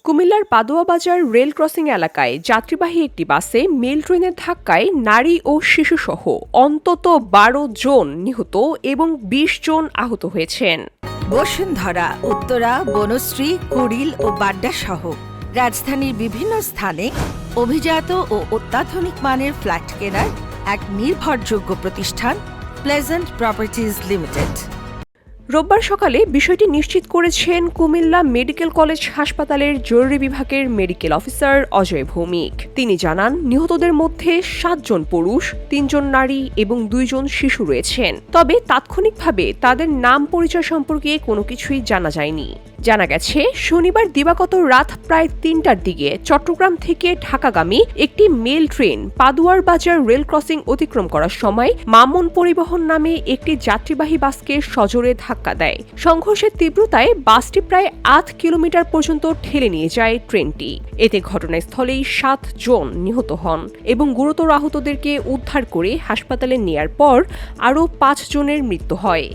কুমিল্লার পাদুয়া বাজার rail crossing এলাকায় যাত্রীবাহী একটি বাসে মেল ট্রেনের ধাক্কায় নারী ও শিশুসহ অন্তত ১২ জন নিহত এবং ২০ জন আহত হয়েছেন। বসুন্ধরা, উত্তরা, বনশ্রী, কুড়িল ও বাড্ডা সহ রাজধানীর বিভিন্ন স্থানে অভিজাত ও অত্যাধুনিক মানের ফ্ল্যাট কেনার এক নির্ভরযোগ্য প্রতিষ্ঠান প্লেজেন্ট প্রপার্টিজ লিমিটেড। রোববার সকালে বিষয়টি নিশ্চিত করেছেন কুমিল্লা মেডিকেল কলেজ হাসপাতালের জরুরি বিভাগের মেডিকেল অফিসার অজয় ভৌমিক। তিনি জানান, নিহতদের মধ্যে ৭ জন পুরুষ, ৩ জন নারী এবং ২ জন শিশু রয়েছেন। তবে তাৎক্ষণিকভাবে তাদের নাম পরিচয় সম্পর্কে কোনো কিছুই জানা যায়নি। জানা গেছে, শনিবার দিবাগত রাত প্রায় ৩টার দিকে চট্টগ্রাম থেকে ঢাকাগামী একটি মেল ট্রেন পাদুয়ার বাজার রেল ক্রসিং অতিক্রম করার সময় মামুন পরিবহন নামে একটি যাত্রীবাহী বাসকে সজোরে ধাক্কা দেয়। সংঘর্ষের তীব্রতায় বাসটি প্রায় ৮ কিলোমিটার পর্যন্ত ঠেলে নিয়ে যায় ট্রেনটি। এতে ঘটনাস্থলেই ৭ জন নিহত হন এবং গুরুতর আহতদেরকে উদ্ধার করে হাসপাতালে নেয়ার পর আরও ৫ জনের মৃত্যু হয়।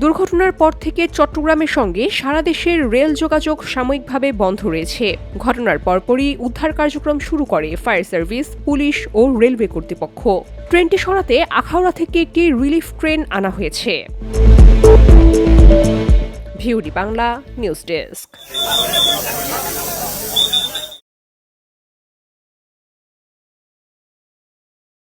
দুর্ঘটনার পর থেকে চট্টগ্রামের সঙ্গে সারা দেশের রেল যোগাযোগ সাময়িকভাবে বন্ধ রয়েছে। ঘটনার পরপরই উদ্ধার কার্যক্রম শুরু করে ফায়ার সার্ভিস, পুলিশ ও রেলওয়ে কর্তৃপক্ষ। ট্রেনটি সরাতে আখাউড়া থেকে একটি রিলিফ ট্রেন আনা হয়েছে। ভিউডি বাংলা নিউজ ডেস্ক।